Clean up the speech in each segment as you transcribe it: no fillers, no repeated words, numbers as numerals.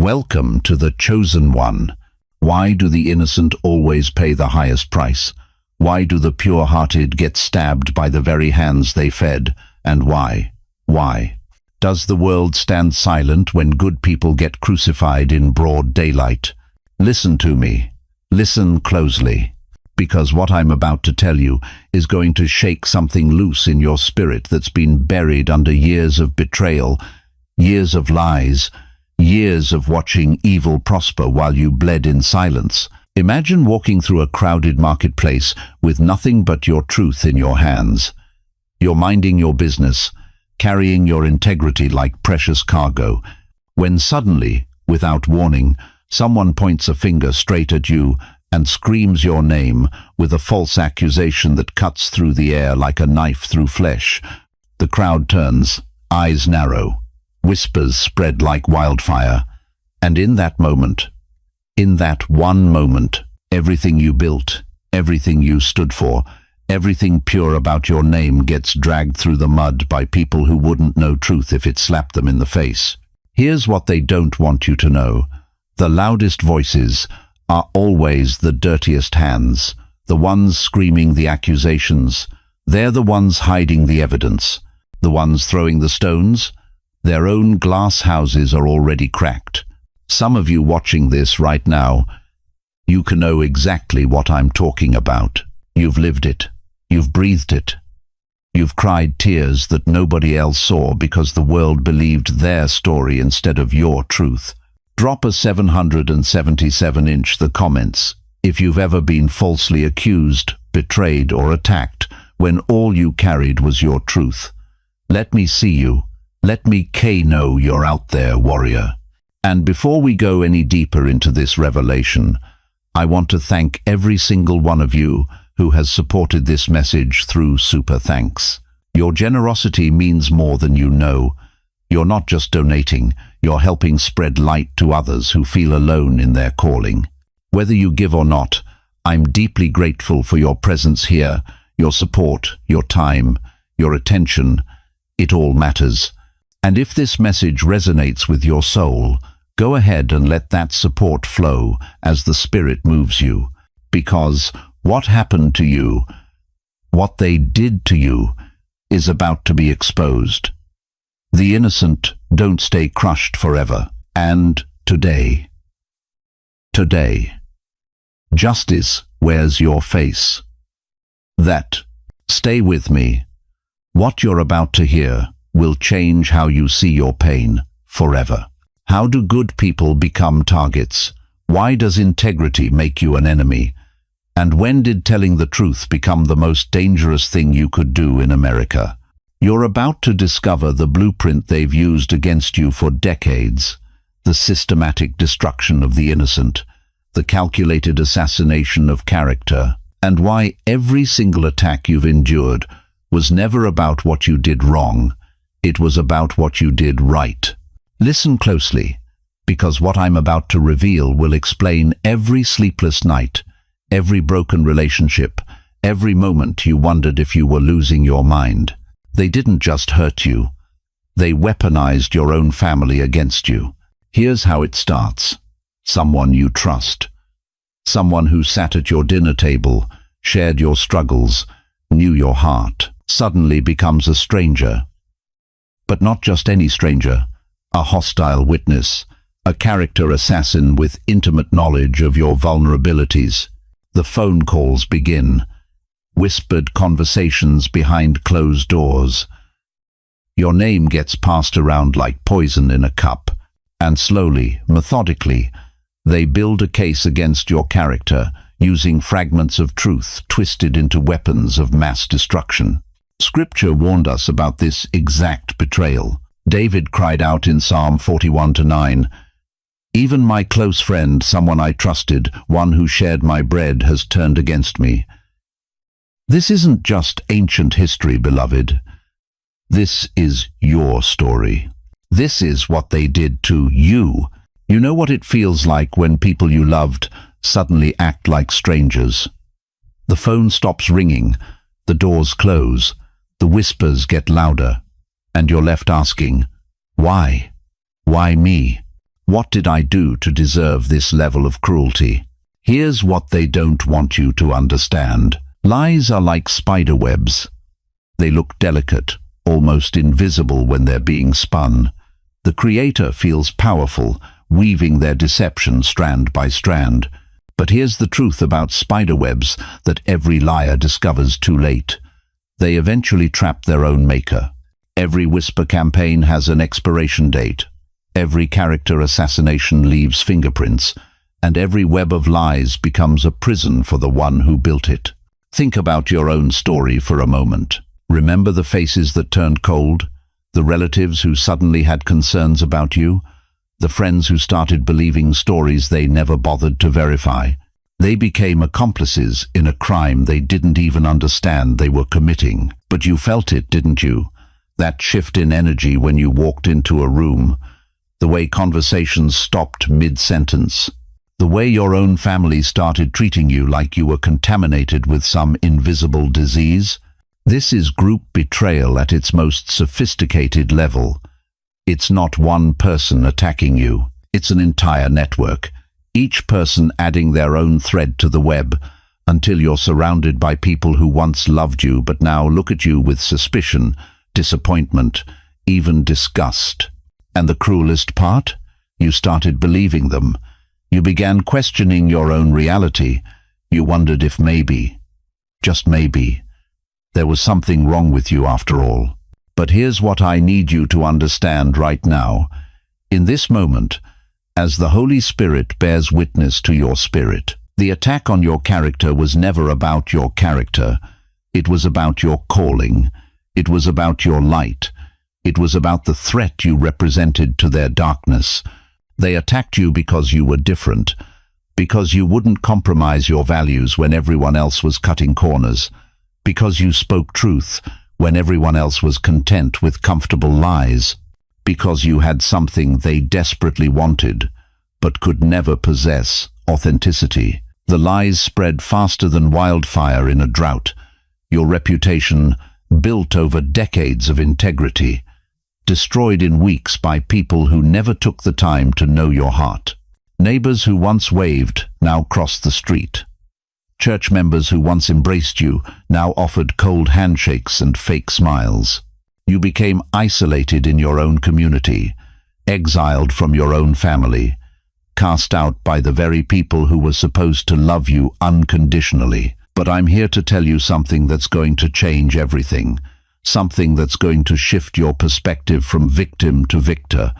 Welcome to the chosen one. Why do the innocent always pay the highest price? Why do the pure-hearted get stabbed by the very hands they fed? And why? Why? Does the world stand silent when good people get crucified in broad daylight? Listen to me. Listen closely. Because what I'm about to tell you is going to shake something loose in your spirit that's been buried under years of betrayal, years of lies, years of watching evil prosper while you bled in silence. Imagine walking through a crowded marketplace with nothing but your truth in your hands. You're minding your business, carrying your integrity like precious cargo, when suddenly, without warning, someone points a finger straight at you and screams your name with a false accusation that cuts through the air like a knife through flesh. The crowd turns, eyes narrow, whispers spread like wildfire, and in that moment, in that one moment, everything you built, everything you stood for, everything pure about your name gets dragged through the mud by people who wouldn't know truth if it slapped them in the face. Here's what they don't want you to know. The loudest voices are always the dirtiest hands, the ones screaming the accusations. They're the ones hiding the evidence, the ones throwing the stones. Their own glass houses are already cracked. Some of you watching this right now, you can know exactly what I'm talking about. You've lived it. You've breathed it. You've cried tears that nobody else saw because the world believed their story instead of your truth. Drop a 777-inch the comments if you've ever been falsely accused, betrayed, or attacked when all you carried was your truth. Let me see you. Let me know you're out there, warrior. And before we go any deeper into this revelation, I want to thank every single one of you who has supported this message through Super Thanks. Your generosity means more than you know. You're not just donating, you're helping spread light to others who feel alone in their calling. Whether you give or not, I'm deeply grateful for your presence here, your support, your time, your attention. It all matters. And if this message resonates with your soul, go ahead and let that support flow as the Spirit moves you. Because what happened to you, what they did to you, is about to be exposed. The innocent don't stay crushed forever. And today, justice wears your face. Stay with me. What you're about to hear will change how you see your pain forever. How do good people become targets? Why does integrity make you an enemy? And when did telling the truth become the most dangerous thing you could do in America? You're about to discover the blueprint they've used against you for decades, the systematic destruction of the innocent, the calculated assassination of character, and why every single attack you've endured was never about what you did wrong. It was about what you did right. Listen closely, because what I'm about to reveal will explain every sleepless night, every broken relationship, every moment you wondered if you were losing your mind. They didn't just hurt you. They weaponized your own family against you. Here's how it starts. Someone you trust. Someone who sat at your dinner table, shared your struggles, knew your heart, suddenly becomes a stranger. But not just any stranger, a hostile witness, a character assassin with intimate knowledge of your vulnerabilities. The phone calls begin, whispered conversations behind closed doors. Your name gets passed around like poison in a cup, and slowly, methodically, they build a case against your character, using fragments of truth twisted into weapons of mass destruction. Scripture warned us about this exact betrayal. David cried out in Psalm 41-9, "Even my close friend, someone I trusted, one who shared my bread, has turned against me." This isn't just ancient history, beloved. This is your story. This is what they did to you. You know what it feels like when people you loved suddenly act like strangers. The phone stops ringing, the doors close, the whispers get louder, and you're left asking, why? Why me? What did I do to deserve this level of cruelty? Here's what they don't want you to understand. Lies are like spider webs. They look delicate, almost invisible when they're being spun. The creator feels powerful, weaving their deception strand by strand. But here's the truth about spider webs that every liar discovers too late. They eventually trap their own maker. Every whisper campaign has an expiration date. Every character assassination leaves fingerprints, and every web of lies becomes a prison for the one who built it. Think about your own story for a moment. Remember the faces that turned cold, the relatives who suddenly had concerns about you, the friends who started believing stories they never bothered to verify. They became accomplices in a crime they didn't even understand they were committing. But you felt it, didn't you? That shift in energy when you walked into a room, the way conversations stopped mid-sentence, the way your own family started treating you like you were contaminated with some invisible disease. This is group betrayal at its most sophisticated level. It's not one person attacking you. It's an entire network, each person adding their own thread to the web, until you're surrounded by people who once loved you but now look at you with suspicion, disappointment, even disgust. And the cruelest part? You started believing them. You began questioning your own reality. You wondered if maybe, just maybe, there was something wrong with you after all. But here's what I need you to understand right now. In this moment, as the Holy Spirit bears witness to your spirit, the attack on your character was never about your character. It was about your calling. It was about your light. It was about the threat you represented to their darkness. They attacked you because you were different, because you wouldn't compromise your values when everyone else was cutting corners, because you spoke truth when everyone else was content with comfortable lies, because you had something they desperately wanted, but could never possess: authenticity. The lies spread faster than wildfire in a drought. Your reputation, built over decades of integrity, destroyed in weeks by people who never took the time to know your heart. Neighbors who once waved now crossed the street. Church members who once embraced you now offered cold handshakes and fake smiles. You became isolated in your own community, exiled from your own family, cast out by the very people who were supposed to love you unconditionally. But I'm here to tell you something that's going to change everything, something that's going to shift your perspective from victim to victor,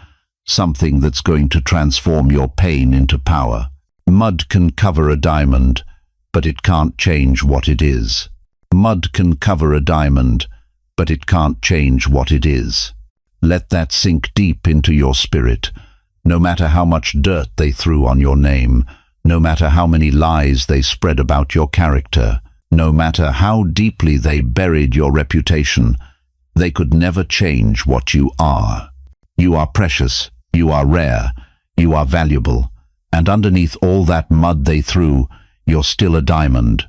something that's going to transform your pain into power. Mud can cover a diamond, but it can't change what it is. Mud can cover a diamond, but it can't change what it is. Let that sink deep into your spirit. No matter how much dirt they threw on your name, no matter how many lies they spread about your character, no matter how deeply they buried your reputation, they could never change what you are. You are precious, you are rare, you are valuable, and underneath all that mud they threw, you're still a diamond.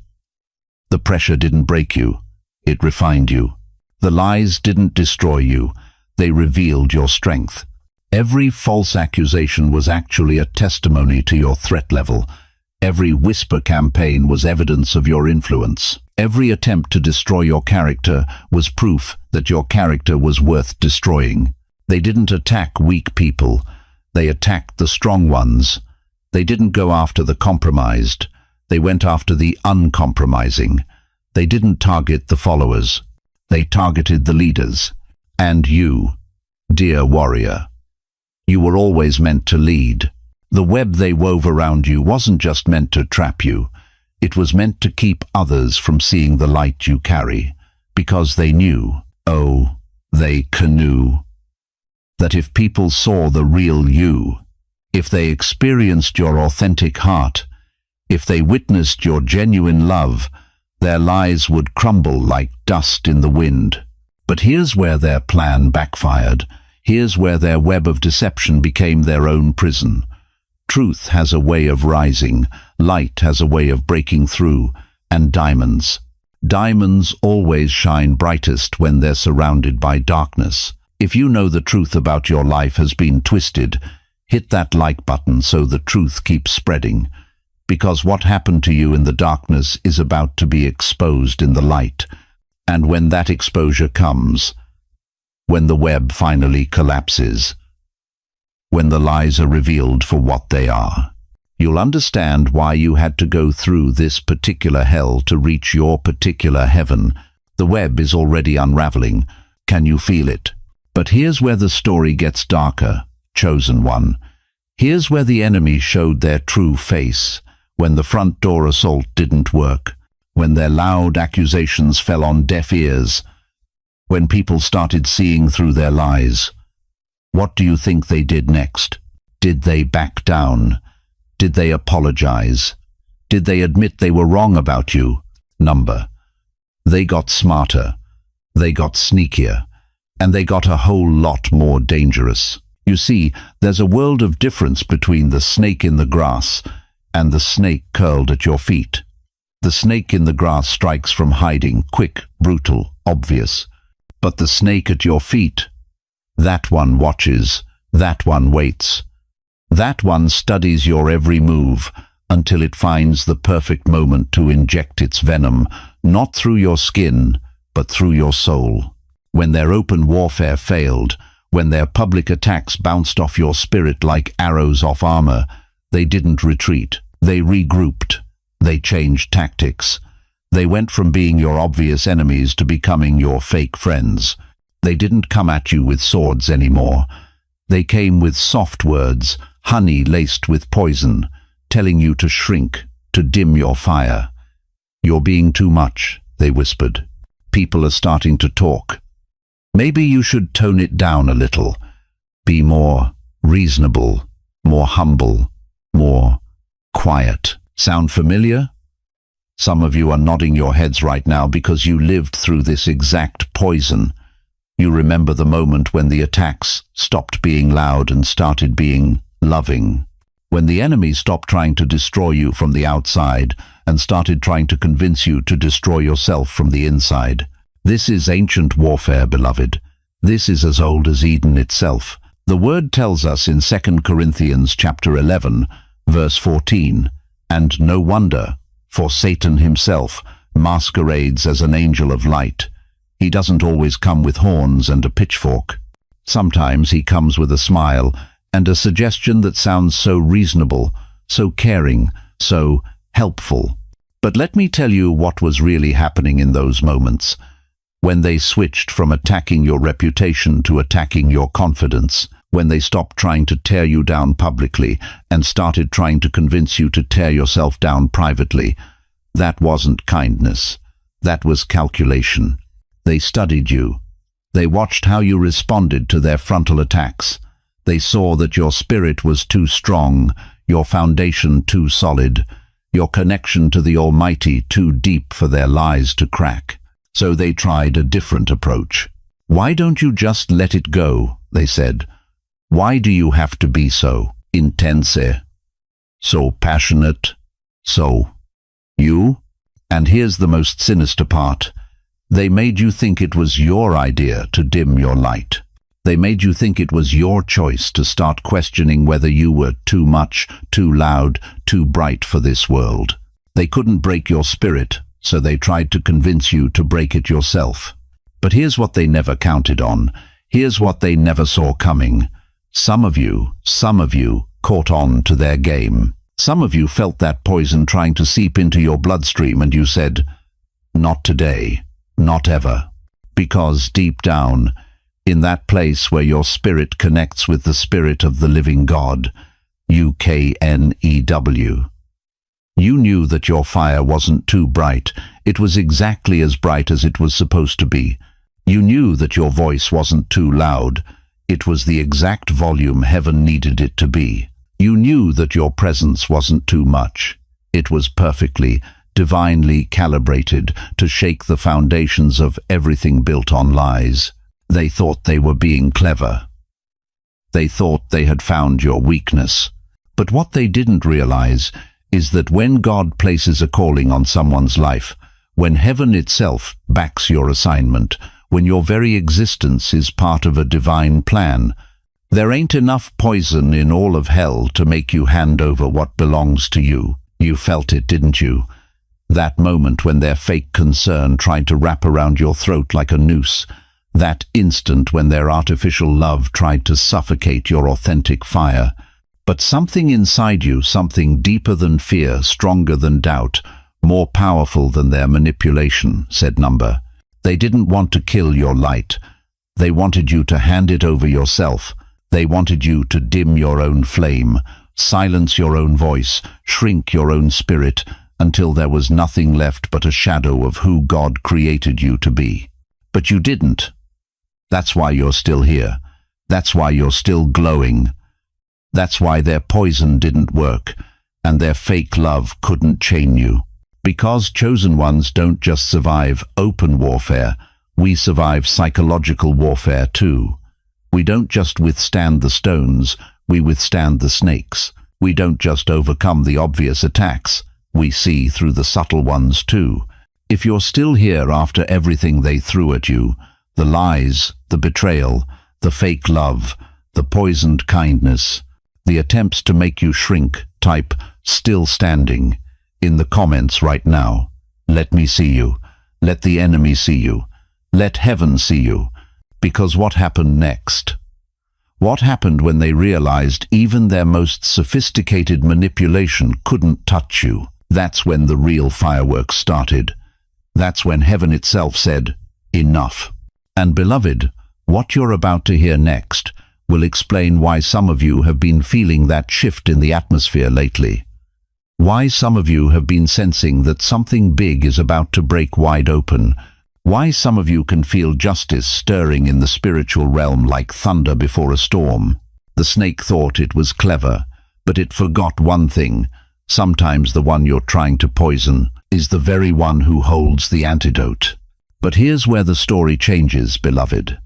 The pressure didn't break you, it refined you. The lies didn't destroy you, they revealed your strength. Every false accusation was actually a testimony to your threat level. Every whisper campaign was evidence of your influence. Every attempt to destroy your character was proof that your character was worth destroying. They didn't attack weak people, they attacked the strong ones. They didn't go after the compromised, they went after the uncompromising. They didn't target the followers, they targeted the leaders. And you, dear warrior, you were always meant to lead. The web they wove around you wasn't just meant to trap you. It was meant to keep others from seeing the light you carry, because they knew, oh, they knew, that if people saw the real you, if they experienced your authentic heart, if they witnessed your genuine love, their lies would crumble like dust in the wind. But here's where their plan backfired. Here's where their web of deception became their own prison. Truth has a way of rising, light has a way of breaking through, and diamonds. Diamonds always shine brightest when they're surrounded by darkness. If you know the truth about your life has been twisted, Hit that like button so the truth keeps spreading, because what happened to you in the darkness is about to be exposed in the light. And when that exposure comes, when the web finally collapses, when the lies are revealed for what they are, you'll understand why you had to go through this particular hell to reach your particular heaven. The web is already unraveling. Can you feel it? But here's where the story gets darker, chosen one. Here's where the enemy showed their true face, when the front door assault didn't work, when their loud accusations fell on deaf ears, when people started seeing through their lies. What do you think they did next? Did they back down? Did they apologize? Did they admit they were wrong about you? Number. They got smarter. They got sneakier. And they got a whole lot more dangerous. You see, there's a world of difference between the snake in the grass and the snake curled at your feet. The snake in the grass strikes from hiding, quick, brutal, obvious. But the snake at your feet, that one watches, that one waits. That one studies your every move until it finds the perfect moment to inject its venom, not through your skin, but through your soul. When their open warfare failed, when their public attacks bounced off your spirit like arrows off armor, they didn't retreat. They regrouped. They changed tactics. They went from being your obvious enemies to becoming your fake friends. They didn't come at you with swords anymore. They came with soft words, honey laced with poison, telling you to shrink, to dim your fire. You're being too much, they whispered. People are starting to talk. Maybe you should tone it down a little. Be more reasonable, more humble, more quiet. Sound familiar? Some of you are nodding your heads right now because you lived through this exact poison. You remember the moment when the attacks stopped being loud and started being loving. When the enemy stopped trying to destroy you from the outside and started trying to convince you to destroy yourself from the inside. This is ancient warfare, beloved. This is as old as Eden itself. The word tells us in 2 Corinthians chapter 11, verse 14, and no wonder, for Satan himself masquerades as an angel of light. He doesn't always come with horns and a pitchfork. Sometimes he comes with a smile and a suggestion that sounds so reasonable, so caring, so helpful. But let me tell you what was really happening in those moments, when they switched from attacking your reputation to attacking your confidence, when they stopped trying to tear you down publicly and started trying to convince you to tear yourself down privately. That wasn't kindness. That was calculation. They studied you. They watched how you responded to their frontal attacks. They saw that your spirit was too strong, your foundation too solid, your connection to the Almighty too deep for their lies to crack. So they tried a different approach. Why don't you just let it go, they said. Why do you have to be so intense, so passionate, so you? And here's the most sinister part. They made you think it was your idea to dim your light. They made you think it was your choice to start questioning whether you were too much, too loud, too bright for this world. They couldn't break your spirit, so they tried to convince you to break it yourself. But here's what they never counted on. Here's what they never saw coming. Some of you caught on to their game. Some of you felt that poison trying to seep into your bloodstream and you said, "Not today, not ever." Because deep down, in that place where your spirit connects with the Spirit of the living God, UKNEW, you knew that your fire wasn't too bright. It was exactly as bright as it was supposed to be. You knew that your voice wasn't too loud. It was the exact volume heaven needed it to be. You knew that your presence wasn't too much. It was perfectly, divinely calibrated to shake the foundations of everything built on lies. They thought they were being clever. They thought they had found your weakness. But what they didn't realize is that when God places a calling on someone's life, when heaven itself backs your assignment, when your very existence is part of a divine plan, There ain't enough poison in all of hell to make you hand over what belongs to you. You felt it, didn't you? That moment when their fake concern tried to wrap around your throat like a noose. That instant when their artificial love tried to suffocate your authentic fire. But something inside you, something deeper than fear, stronger than doubt, more powerful than their manipulation, said Number. They didn't want to kill your light. They wanted you to hand it over yourself. They wanted you to dim your own flame, silence your own voice, shrink your own spirit, until there was nothing left but a shadow of who God created you to be. But you didn't. That's why you're still here. That's why you're still glowing. That's why their poison didn't work, and their fake love couldn't chain you. Because chosen ones don't just survive open warfare, we survive psychological warfare too. We don't just withstand the stones, we withstand the snakes. We don't just overcome the obvious attacks, we see through the subtle ones too. If you're still here after everything they threw at you, the lies, the betrayal, the fake love, the poisoned kindness, the attempts to make you shrink, type "still standing" in the comments right now. Let me see you. Let the enemy see you. Let heaven see you. Because what happened next? What happened when they realized even their most sophisticated manipulation couldn't touch you? That's when the real fireworks started. That's when heaven itself said, enough. And beloved, what you're about to hear next will explain why some of you have been feeling that shift in the atmosphere lately. Why some of you have been sensing that something big is about to break wide open. Why some of you can feel justice stirring in the spiritual realm like thunder before a storm. The snake thought it was clever, but it forgot one thing. Sometimes the one you're trying to poison is the very one who holds the antidote. But here's where the story changes, beloved.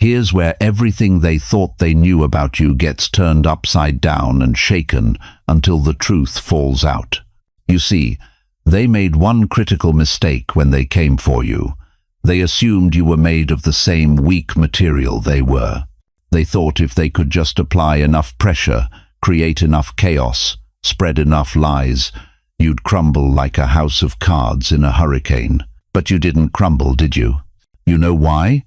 Here's where everything they thought they knew about you gets turned upside down and shaken until the truth falls out. You see, they made one critical mistake when they came for you. They assumed you were made of the same weak material they were. They thought if they could just apply enough pressure, create enough chaos, spread enough lies, you'd crumble like a house of cards in a hurricane. But you didn't crumble, did you? You know why?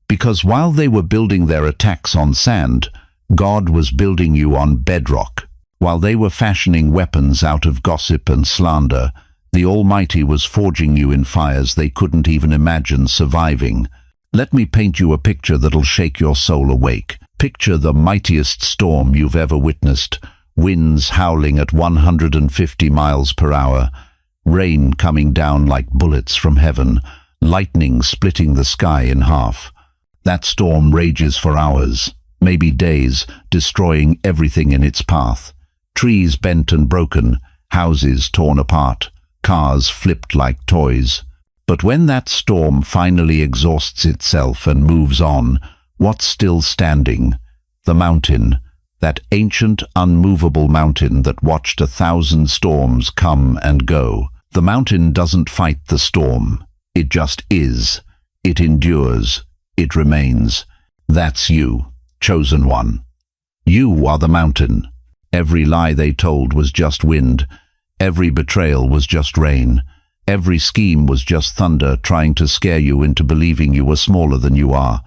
Because while they were building their attacks on sand, God was building you on bedrock. While they were fashioning weapons out of gossip and slander, the Almighty was forging you in fires they couldn't even imagine surviving. Let me paint you a picture that'll shake your soul awake. Picture the mightiest storm you've ever witnessed, winds howling at 150 miles per hour, rain coming down like bullets from heaven, lightning splitting the sky in half. That storm rages for hours, maybe days, destroying everything in its path. Trees bent and broken, houses torn apart, cars flipped like toys. But when that storm finally exhausts itself and moves on, what's still standing? The mountain, that ancient, unmovable mountain that watched 1,000 storms come and go. The mountain doesn't fight the storm. It just is. It endures. It remains. That's you, chosen one. You are the mountain. Every lie they told was just wind. Every betrayal was just rain. Every scheme was just thunder trying to scare you into believing you were smaller than you are.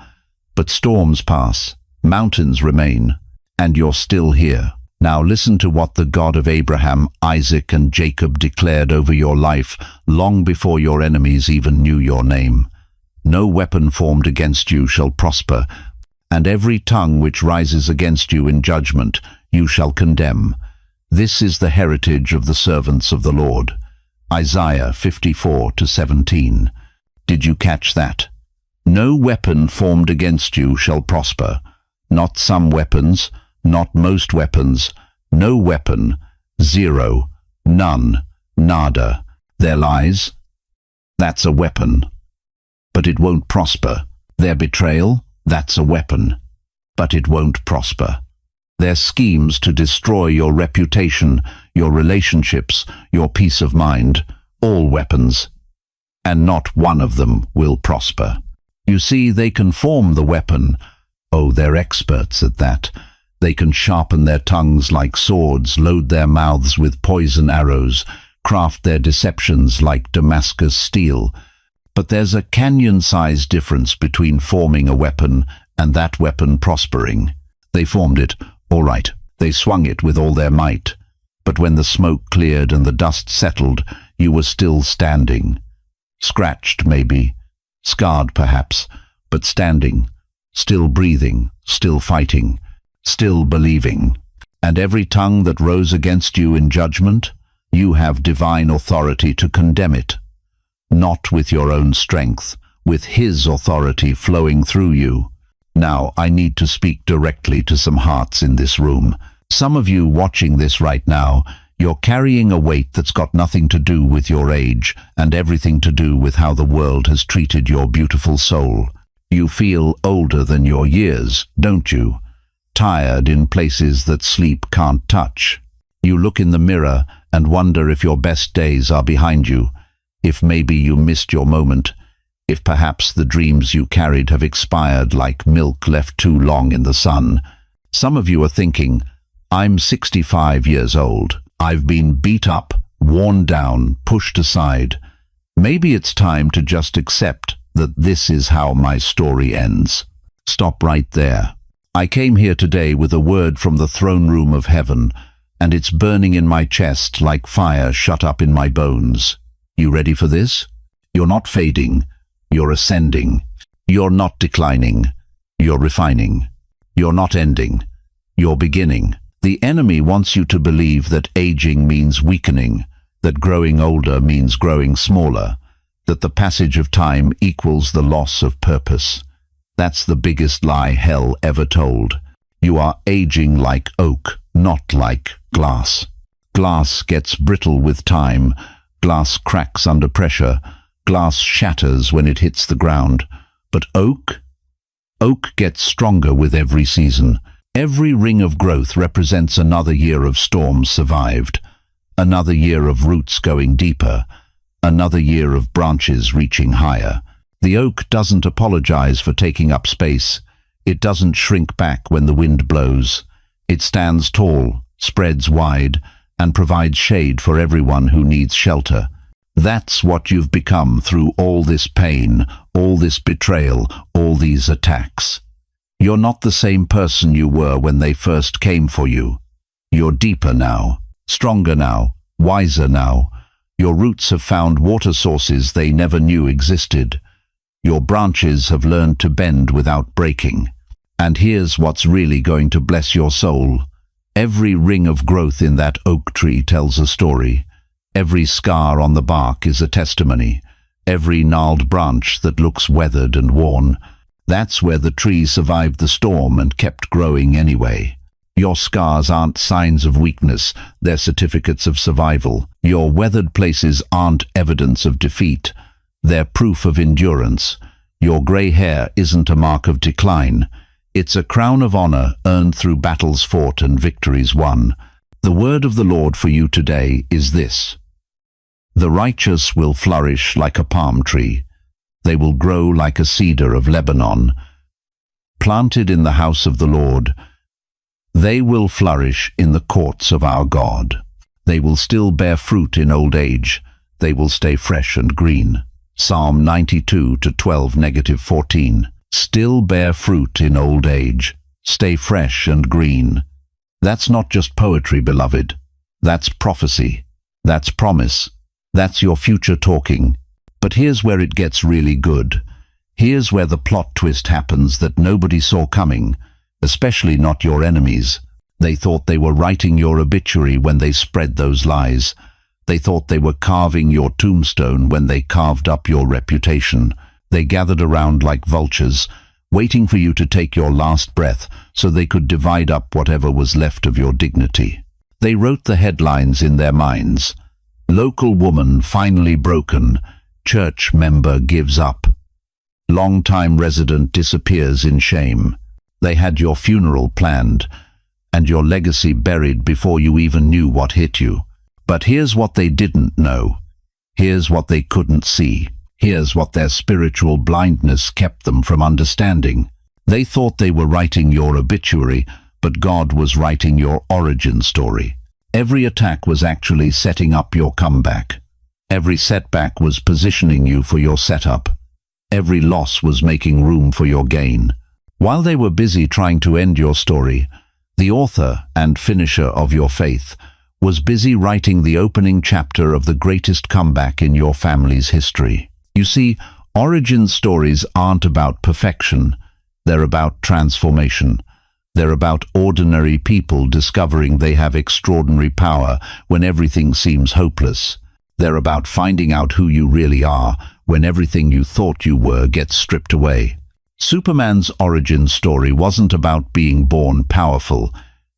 But storms pass. Mountains remain. And you're still here. Now listen to what the God of Abraham, Isaac, and Jacob declared over your life long before your enemies even knew your name. No weapon formed against you shall prosper, and every tongue which rises against you in judgment you shall condemn. This is the heritage of the servants of the Lord. Isaiah 54:17. Did you catch that? No weapon formed against you shall prosper. Not some weapons, not most weapons, no weapon, zero, none, nada. Their lies? That's a weapon. But it won't prosper. Their betrayal? That's a weapon. But it won't prosper. Their schemes to destroy your reputation, your relationships, your peace of mind, all weapons. And not one of them will prosper. You see, they can form the weapon, Oh, they're experts at that. They can sharpen their tongues like swords, load their mouths with poison arrows, craft their deceptions like Damascus steel. But there's a canyon-sized difference between forming a weapon and that weapon prospering. They formed it, all right. They swung it with all their might. But when the smoke cleared and the dust settled, you were still standing. Scratched, maybe. Scarred, perhaps. But standing. Still breathing. Still fighting. Still believing. And every tongue that rose against you in judgment, you have divine authority to condemn it. Not with your own strength, with His authority flowing through you. Now, I need to speak directly to some hearts in this room. Some of you watching this right now, you're carrying a weight that's got nothing to do with your age and everything to do with how the world has treated your beautiful soul. You feel older than your years, don't you? Tired in places that sleep can't touch. You look in the mirror and wonder if your best days are behind you, if maybe you missed your moment, if perhaps the dreams you carried have expired like milk left too long in the sun. Some of you are thinking, I'm 65 years old. I've been beat up, worn down, pushed aside. Maybe it's time to just accept that this is how my story ends. Stop right there. I came here today with a word from the throne room of heaven, and it's burning in my chest like fire shut up in my bones. You ready for this? You're not fading. You're ascending. You're not declining. You're refining. You're not ending. You're beginning. The enemy wants you to believe that aging means weakening, that growing older means growing smaller, that the passage of time equals the loss of purpose. That's the biggest lie hell ever told. You are aging like oak, not like glass. Glass gets brittle with time. Glass cracks under pressure. Glass shatters when it hits the ground. But oak gets stronger with every season. Every ring of growth represents another year of storms survived, another year of roots going deeper, another year of branches reaching higher. The oak doesn't apologize for taking up space. It doesn't shrink back when the wind blows. It stands tall, spreads wide, and provides shade for everyone who needs shelter. That's what you've become through all this pain, all this betrayal, all these attacks. You're not the same person you were when they first came for you. You're deeper now, stronger now, wiser now. Your roots have found water sources they never knew existed. Your branches have learned to bend without breaking. And here's what's really going to bless your soul. Every ring of growth in that oak tree tells a story. Every scar on the bark is a testimony. Every gnarled branch that looks weathered and worn. That's where the tree survived the storm and kept growing anyway. Your scars aren't signs of weakness, they're certificates of survival. Your weathered places aren't evidence of defeat, they're proof of endurance. Your grey hair isn't a mark of decline. It's a crown of honor earned through battles fought and victories won. The word of the Lord for you today is this. The righteous will flourish like a palm tree. They will grow like a cedar of Lebanon. Planted in the house of the Lord, they will flourish in the courts of our God. They will still bear fruit in old age. They will stay fresh and green. Psalm 92:12-14. Still bear fruit in old age. Stay fresh and green. That's not just poetry, beloved. That's prophecy. That's promise. That's your future talking. But here's where it gets really good. Here's where the plot twist happens that nobody saw coming, especially not your enemies. They thought they were writing your obituary when they spread those lies. They thought they were carving your tombstone when they carved up your reputation. They gathered around like vultures, waiting for you to take your last breath so they could divide up whatever was left of your dignity. They wrote the headlines in their minds. Local woman finally broken. Church member gives up. Long-time resident disappears in shame. They had your funeral planned and your legacy buried before you even knew what hit you. But here's what they didn't know. Here's what they couldn't see. Here's what their spiritual blindness kept them from understanding. They thought they were writing your obituary, but God was writing your origin story. Every attack was actually setting up your comeback. Every setback was positioning you for your setup. Every loss was making room for your gain. While they were busy trying to end your story, the author and finisher of your faith was busy writing the opening chapter of the greatest comeback in your family's history. You see, origin stories aren't about perfection. They're about transformation. They're about ordinary people discovering they have extraordinary power when everything seems hopeless. They're about finding out who you really are when everything you thought you were gets stripped away. Superman's origin story wasn't about being born powerful.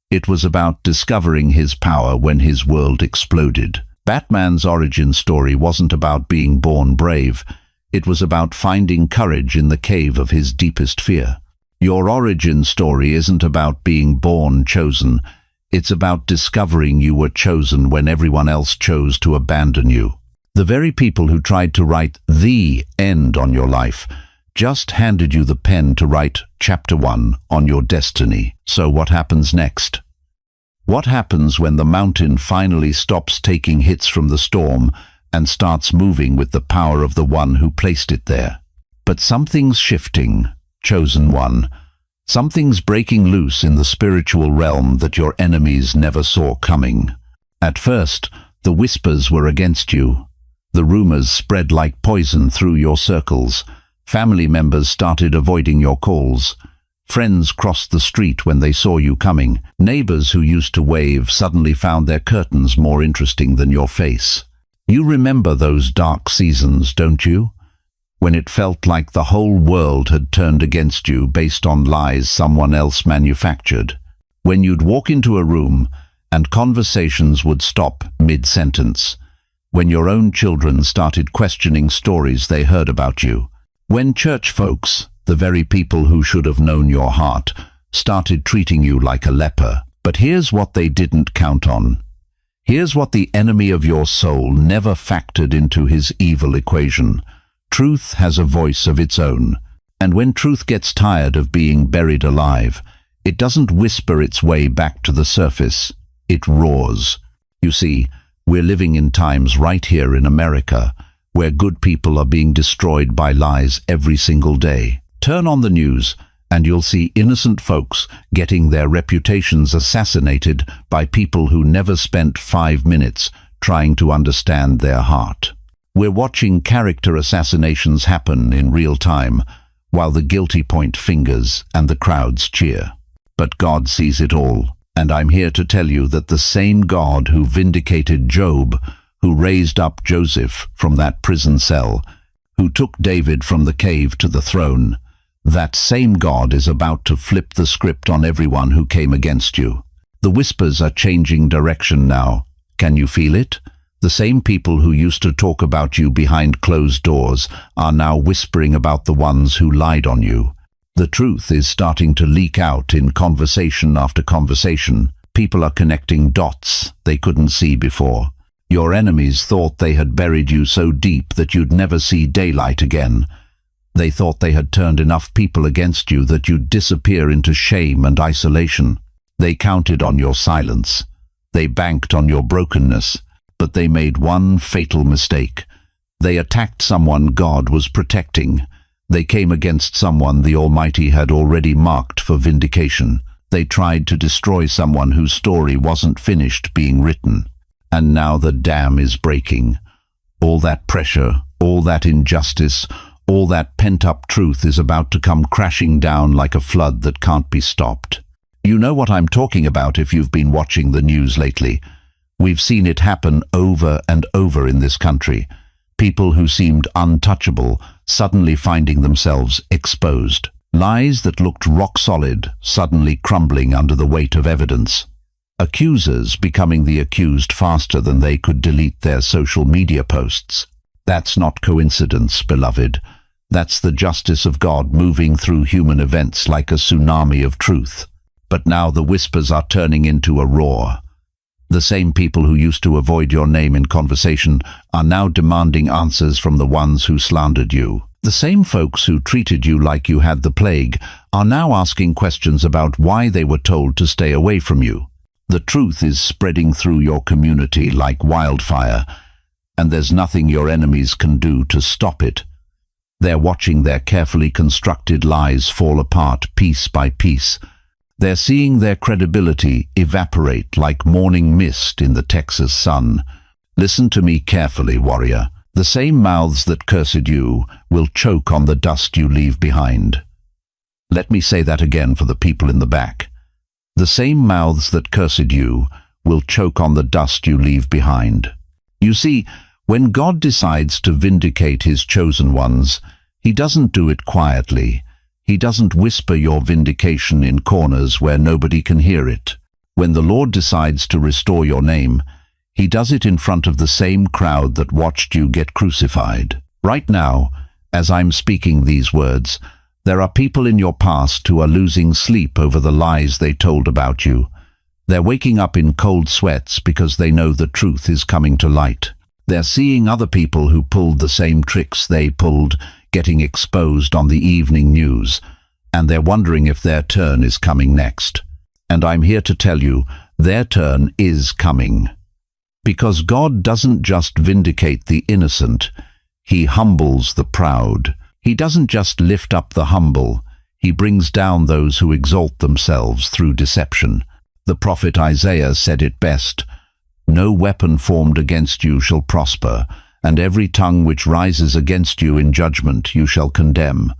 It was about discovering his power when his world exploded. Batman's origin story wasn't about being born brave. It was about finding courage in the cave of his deepest fear. Your origin story isn't about being born chosen. It's about discovering you were chosen when everyone else chose to abandon you. The very people who tried to write the end on your life just handed you the pen to write chapter 1 on your destiny. So what happens next? What happens when the mountain finally stops taking hits from the storm and starts moving with the power of the one who placed it there? But something's shifting, chosen one. Something's breaking loose in the spiritual realm that your enemies never saw coming. At first, the whispers were against you. The rumors spread like poison through your circles. Family members started avoiding your calls. Friends crossed the street when they saw you coming. Neighbors who used to wave suddenly found their curtains more interesting than your face. You remember those dark seasons, don't you? When it felt like the whole world had turned against you based on lies someone else manufactured. When you'd walk into a room and conversations would stop mid-sentence. When your own children started questioning stories they heard about you. When church folks, the very people who should have known your heart, started treating you like a leper. But here's what they didn't count on. Here's what the enemy of your soul never factored into his evil equation. Truth has a voice of its own, and when truth gets tired of being buried alive, it doesn't whisper its way back to the surface, it roars. You see, we're living in times right here in America, where good people are being destroyed by lies every single day. Turn on the news, and you'll see innocent folks getting their reputations assassinated by people who never spent 5 minutes trying to understand their heart. We're watching character assassinations happen in real time, while the guilty point fingers and the crowds cheer. But God sees it all, and I'm here to tell you that the same God who vindicated Job, who raised up Joseph from that prison cell, who took David from the cave to the throne, that same God is about to flip the script on everyone who came against you. The whispers are changing direction now. Can you feel it? The same people who used to talk about you behind closed doors are now whispering about the ones who lied on you. The truth is starting to leak out in conversation after conversation. People are connecting dots they couldn't see before. Your enemies thought they had buried you so deep that you'd never see daylight again. They thought they had turned enough people against you that you'd disappear into shame and isolation. They counted on your silence. They banked on your brokenness. But they made one fatal mistake. They attacked someone God was protecting. They came against someone the Almighty had already marked for vindication. They tried to destroy someone whose story wasn't finished being written. And now the dam is breaking. All that pressure, all that injustice, all that pent-up truth is about to come crashing down like a flood that can't be stopped. You know what I'm talking about if you've been watching the news lately. We've seen it happen over and over in this country. People who seemed untouchable suddenly finding themselves exposed. Lies that looked rock solid suddenly crumbling under the weight of evidence. Accusers becoming the accused faster than they could delete their social media posts. That's not coincidence, beloved. That's the justice of God moving through human events like a tsunami of truth. But now the whispers are turning into a roar. The same people who used to avoid your name in conversation are now demanding answers from the ones who slandered you. The same folks who treated you like you had the plague are now asking questions about why they were told to stay away from you. The truth is spreading through your community like wildfire, and there's nothing your enemies can do to stop it. They're watching their carefully constructed lies fall apart piece by piece. They're seeing their credibility evaporate like morning mist in the Texas sun. Listen to me carefully, warrior. The same mouths that cursed you will choke on the dust you leave behind. Let me say that again for the people in the back. The same mouths that cursed you will choke on the dust you leave behind. You see, when God decides to vindicate his chosen ones, he doesn't do it quietly. He doesn't whisper your vindication in corners where nobody can hear it. When the Lord decides to restore your name, he does it in front of the same crowd that watched you get crucified. Right now, as I'm speaking these words, there are people in your past who are losing sleep over the lies they told about you. They're waking up in cold sweats because they know the truth is coming to light. They're seeing other people who pulled the same tricks they pulled getting exposed on the evening news, and they're wondering if their turn is coming next. And I'm here to tell you, their turn is coming. Because God doesn't just vindicate the innocent, he humbles the proud. He doesn't just lift up the humble, he brings down those who exalt themselves through deception. The prophet Isaiah said it best, "No weapon formed against you shall prosper, and every tongue which rises against you in judgment you shall condemn."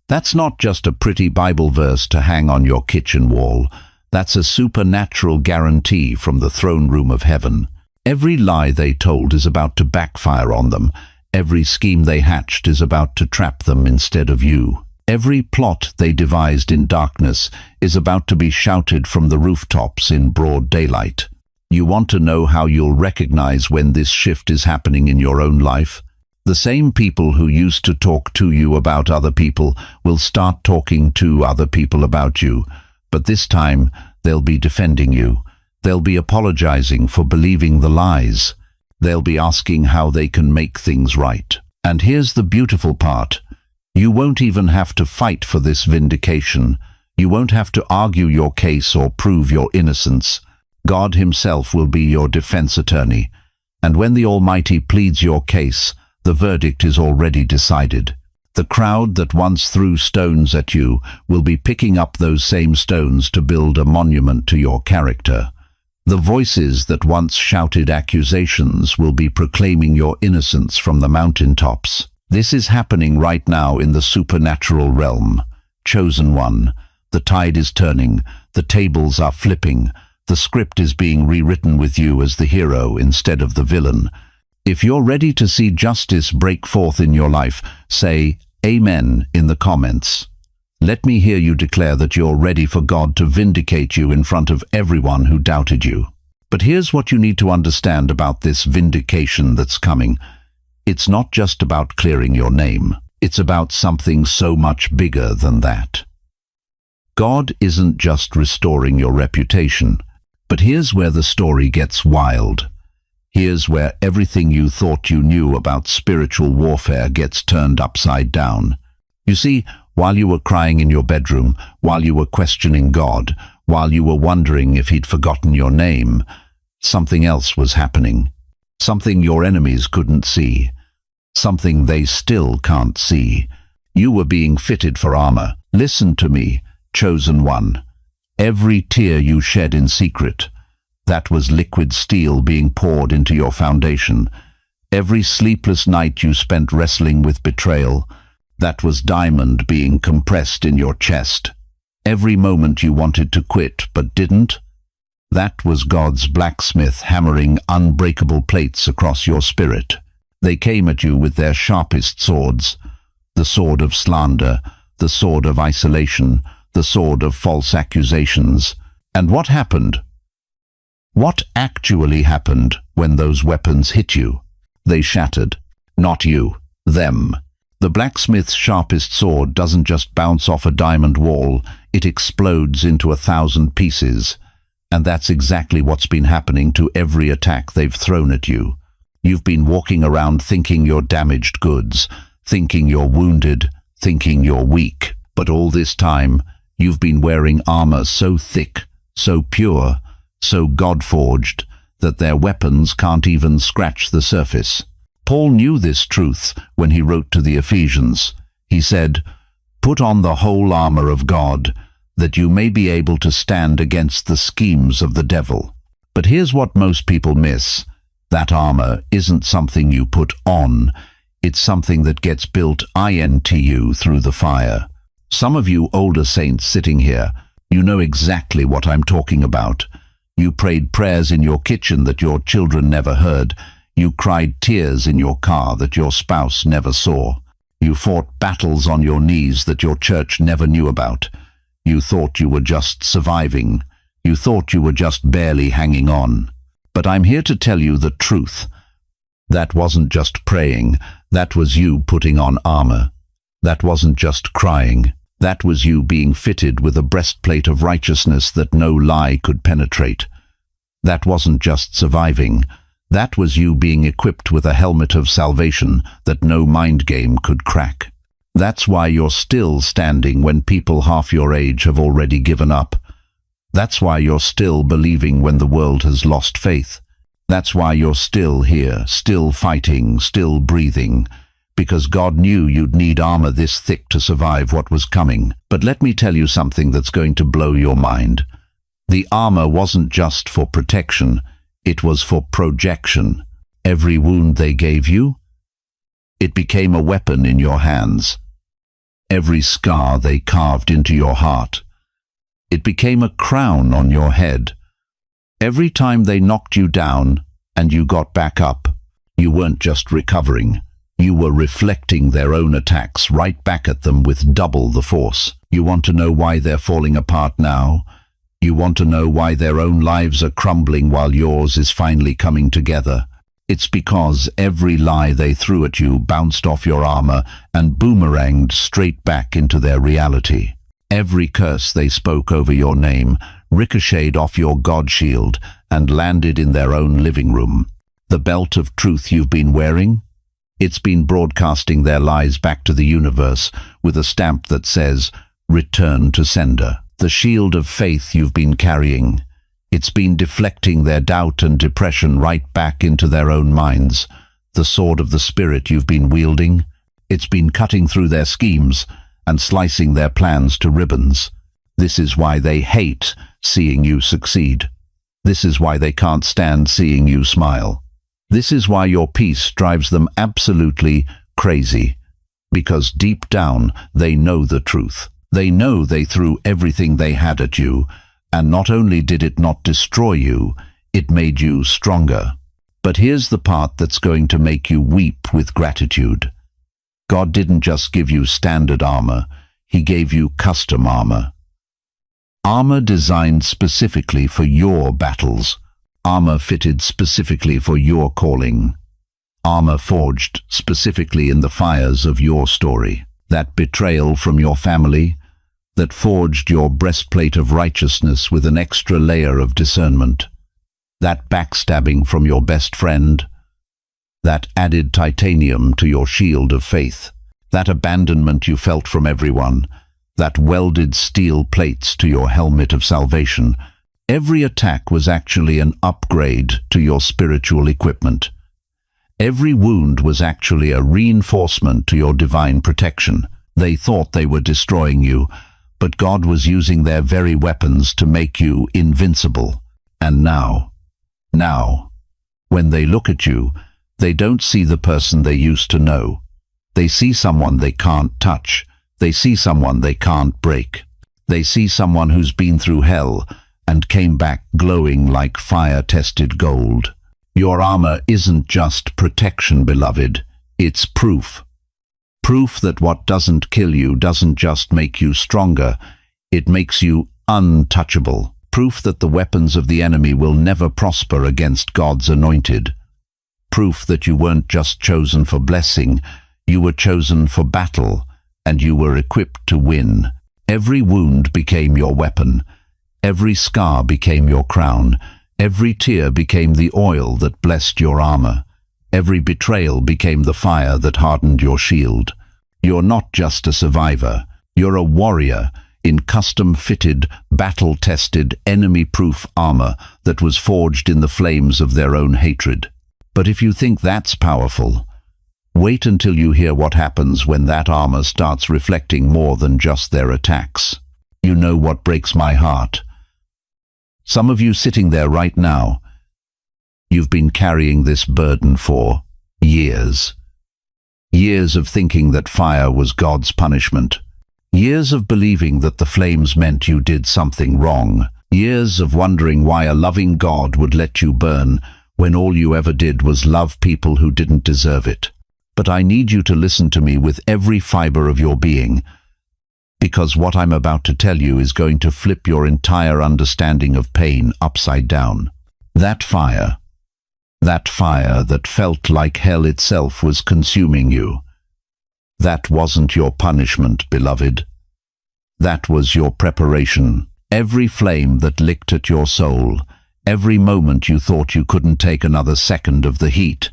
That's not just a pretty Bible verse to hang on your kitchen wall. That's a supernatural guarantee from the throne room of heaven. Every lie they told is about to backfire on them. Every scheme they hatched is about to trap them instead of you. Every plot they devised in darkness is about to be shouted from the rooftops in broad daylight. You want to know how you'll recognize when this shift is happening in your own life? The same people who used to talk to you about other people will start talking to other people about you, but this time they'll be defending you. They'll be apologizing for believing the lies. They'll be asking how they can make things right. And here's the beautiful part. You won't even have to fight for this vindication. You won't have to argue your case or prove your innocence. God himself will be your defense attorney. And when the Almighty pleads your case, the verdict is already decided. The crowd that once threw stones at you will be picking up those same stones to build a monument to your character. The voices that once shouted accusations will be proclaiming your innocence from the mountaintops. This is happening right now in the supernatural realm. Chosen one, the tide is turning, the tables are flipping, the script is being rewritten with you as the hero instead of the villain. If you're ready to see justice break forth in your life, say Amen in the comments. Let me hear you declare that you're ready for God to vindicate you in front of everyone who doubted you. But here's what you need to understand about this vindication that's coming. It's not just about clearing your name. It's about something so much bigger than that. God isn't just restoring your reputation. But here's where the story gets wild. Here's where everything you thought you knew about spiritual warfare gets turned upside down. You see, while you were crying in your bedroom, while you were questioning God, while you were wondering if he'd forgotten your name, something else was happening. Something your enemies couldn't see. Something they still can't see. You were being fitted for armor. Listen to me, chosen one. Every tear you shed in secret, that was liquid steel being poured into your foundation. Every sleepless night you spent wrestling with betrayal, that was diamond being compressed in your chest. Every moment you wanted to quit but didn't, that was God's blacksmith hammering unbreakable plates across your spirit. They came at you with their sharpest swords, the sword of slander, the sword of isolation, the sword of false accusations. And what happened? What actually happened when those weapons hit you? They shattered. Not you. Them. The blacksmith's sharpest sword doesn't just bounce off a diamond wall, it explodes into 1,000 pieces. And that's exactly what's been happening to every attack they've thrown at you. You've been walking around thinking you're damaged goods, thinking you're wounded, thinking you're weak. But all this time, you've been wearing armor so thick, so pure, so God-forged, that their weapons can't even scratch the surface. Paul knew this truth when he wrote to the Ephesians. He said, "Put on the whole armor of God, that you may be able to stand against the schemes of the devil." But here's what most people miss. That armor isn't something you put on. It's something that gets built into you through the fire. Some of you older saints sitting here, you know exactly what I'm talking about. You prayed prayers in your kitchen that your children never heard. You cried tears in your car that your spouse never saw. You fought battles on your knees that your church never knew about. You thought you were just surviving. You thought you were just barely hanging on. But I'm here to tell you the truth. That wasn't just praying. That was you putting on armor. That wasn't just crying. That was you being fitted with a breastplate of righteousness that no lie could penetrate. That wasn't just surviving. That was you being equipped with a helmet of salvation that no mind game could crack. That's why you're still standing when people half your age have already given up. That's why you're still believing when the world has lost faith. That's why you're still here, still fighting, still breathing. Because God knew you'd need armor this thick to survive what was coming. But let me tell you something that's going to blow your mind. The armor wasn't just for protection, it was for projection. Every wound they gave you, it became a weapon in your hands. Every scar they carved into your heart, it became a crown on your head. Every time they knocked you down and you got back up, you weren't just recovering. You were reflecting their own attacks right back at them with double the force. You want to know why they're falling apart now? You want to know why their own lives are crumbling while yours is finally coming together? It's because every lie they threw at you bounced off your armor and boomeranged straight back into their reality. Every curse they spoke over your name ricocheted off your God shield and landed in their own living room. The belt of truth you've been wearing? It's been broadcasting their lies back to the universe with a stamp that says, "Return to sender." The shield of faith you've been carrying, it's been deflecting their doubt and depression right back into their own minds. The sword of the Spirit you've been wielding, it's been cutting through their schemes and slicing their plans to ribbons. This is why they hate seeing you succeed. This is why they can't stand seeing you smile. This is why your peace drives them absolutely crazy, because deep down they know the truth. They know they threw everything they had at you, and not only did it not destroy you, it made you stronger. But here's the part that's going to make you weep with gratitude. God didn't just give you standard armor, He gave you custom armor. Armor designed specifically for your battles. Armor fitted specifically for your calling. Armor forged specifically in the fires of your story. That betrayal from your family, that forged your breastplate of righteousness with an extra layer of discernment. That backstabbing from your best friend, that added titanium to your shield of faith. That abandonment you felt from everyone, that welded steel plates to your helmet of salvation. Every attack was actually an upgrade to your spiritual equipment. Every wound was actually a reinforcement to your divine protection. They thought they were destroying you, but God was using their very weapons to make you invincible. And now, when they look at you, they don't see the person they used to know. They see someone they can't touch. They see someone they can't break. They see someone who's been through hell and came back glowing like fire-tested gold. Your armor isn't just protection, beloved. It's proof. Proof that what doesn't kill you doesn't just make you stronger, it makes you untouchable. Proof that the weapons of the enemy will never prosper against God's anointed. Proof that you weren't just chosen for blessing, you were chosen for battle, and you were equipped to win. Every wound became your weapon. Every scar became your crown. Every tear became the oil that blessed your armor. Every betrayal became the fire that hardened your shield. You're not just a survivor. You're a warrior in custom-fitted, battle-tested, enemy-proof armor that was forged in the flames of their own hatred. But if you think that's powerful, wait until you hear what happens when that armor starts reflecting more than just their attacks. You know what breaks my heart? Some of you sitting there right now, you've been carrying this burden for years. Years of thinking that fire was God's punishment. Years of believing that the flames meant you did something wrong. Years of wondering why a loving God would let you burn when all you ever did was love people who didn't deserve it. But I need you to listen to me with every fiber of your being, because what I'm about to tell you is going to flip your entire understanding of pain upside down. That fire that felt like hell itself was consuming you. That wasn't your punishment, beloved. That was your preparation. Every flame that licked at your soul, every moment you thought you couldn't take another second of the heat,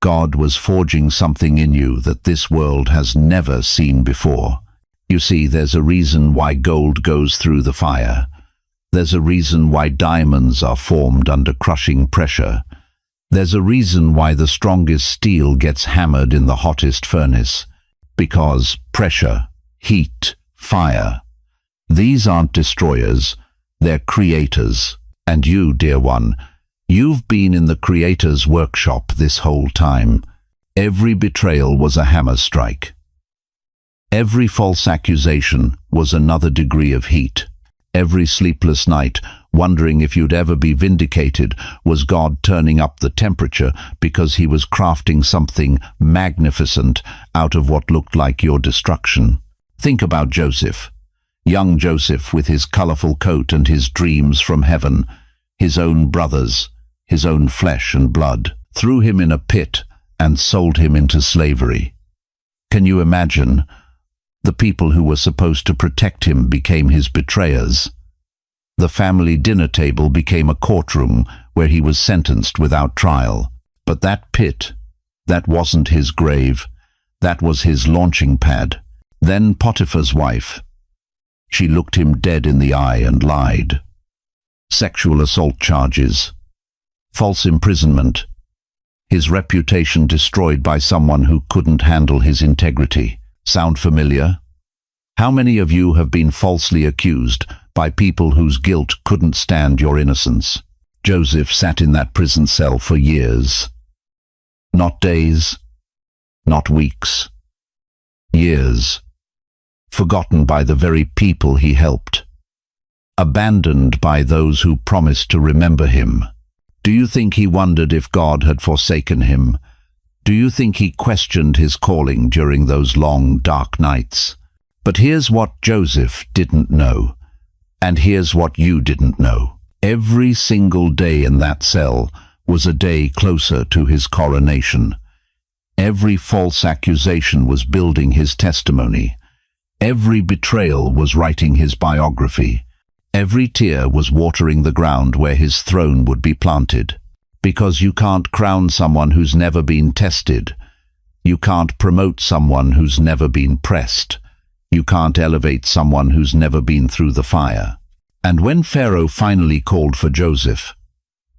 God was forging something in you that this world has never seen before. You see, there's a reason why gold goes through the fire. There's a reason why diamonds are formed under crushing pressure. There's a reason why the strongest steel gets hammered in the hottest furnace. Because pressure, heat, fire, these aren't destroyers, they're creators. And you, dear one, you've been in the Creator's workshop this whole time. Every betrayal was a hammer strike. Every false accusation was another degree of heat. Every sleepless night, wondering if you'd ever be vindicated, was God turning up the temperature because he was crafting something magnificent out of what looked like your destruction. Think about Joseph. Young Joseph with his colorful coat and his dreams from heaven. His own brothers, his own flesh and blood, threw him in a pit and sold him into slavery. Can you imagine? The people who were supposed to protect him became his betrayers. The family dinner table became a courtroom where he was sentenced without trial. But that pit, that wasn't his grave. That was his launching pad. Then Potiphar's wife. She looked him dead in the eye and lied. Sexual assault charges. False imprisonment. His reputation destroyed by someone who couldn't handle his integrity. Sound familiar? How many of you have been falsely accused by people whose guilt couldn't stand your innocence? Joseph sat in that prison cell for years. Not days, not weeks. Years. Forgotten by the very people he helped. Abandoned by those who promised to remember him. Do you think he wondered if God had forsaken him? Do you think he questioned his calling during those long, dark nights? But here's what Joseph didn't know. And here's what you didn't know. Every single day in that cell was a day closer to his coronation. Every false accusation was building his testimony. Every betrayal was writing his biography. Every tear was watering the ground where his throne would be planted. Because you can't crown someone who's never been tested. You can't promote someone who's never been pressed. You can't elevate someone who's never been through the fire. And when Pharaoh finally called for Joseph,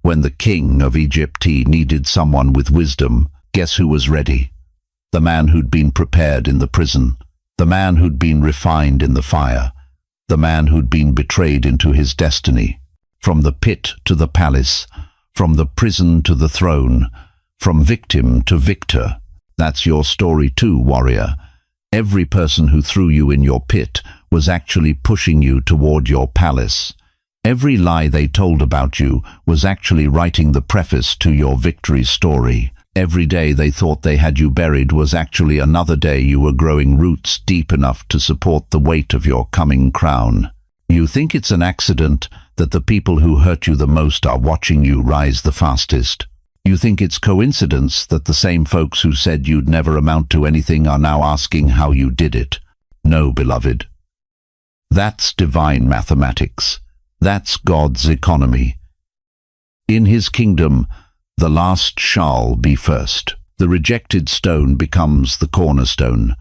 when the king of Egypt needed someone with wisdom, guess who was ready? The man who'd been prepared in the prison. The man who'd been refined in the fire. The man who'd been betrayed into his destiny. From the pit to the palace. From the prison to the throne, from victim to victor. That's your story too, warrior. Every person who threw you in your pit was actually pushing you toward your palace. Every lie they told about you was actually writing the preface to your victory story. Every day they thought they had you buried was actually another day you were growing roots deep enough to support the weight of your coming crown. You think it's an accident that the people who hurt you the most are watching you rise the fastest. You think it's coincidence that the same folks who said you'd never amount to anything are now asking how you did it. No, beloved. That's divine mathematics. That's God's economy. In his kingdom, The last shall be first. The rejected stone becomes the cornerstone.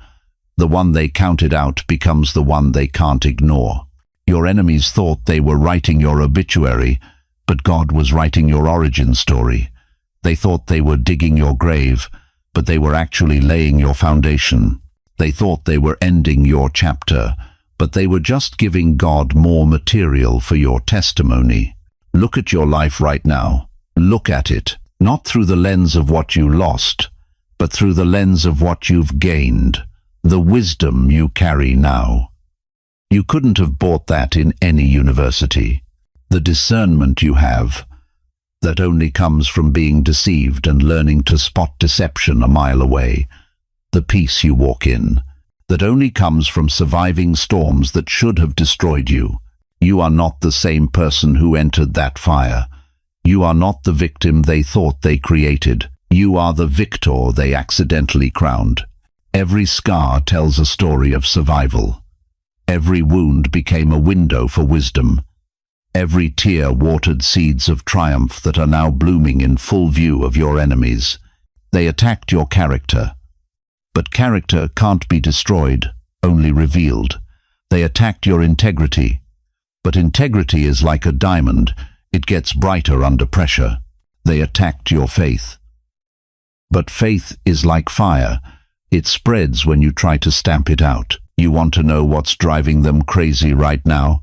The one they counted out becomes the one they can't ignore. Your enemies thought they were writing your obituary, but God was writing your origin story. They thought they were digging your grave, but they were actually laying your foundation. They thought they were ending your chapter, but they were just giving God more material for your testimony. Look at your life right now. Look at it, not through the lens of what you lost, but through the lens of what you've gained, the wisdom you carry now. You couldn't have bought that in any university. The discernment you have, that only comes from being deceived and learning to spot deception a mile away. The peace you walk in, that only comes from surviving storms that should have destroyed you. You are not the same person who entered that fire. You are not the victim they thought they created. You are the victor they accidentally crowned. Every scar tells a story of survival. Every wound became a window for wisdom. Every tear watered seeds of triumph that are now blooming in full view of your enemies. They attacked your character. But character can't be destroyed, only revealed. They attacked your integrity. But integrity is like a diamond. It gets brighter under pressure. They attacked your faith. But faith is like fire. It spreads when you try to stamp it out. You want to know what's driving them crazy right now?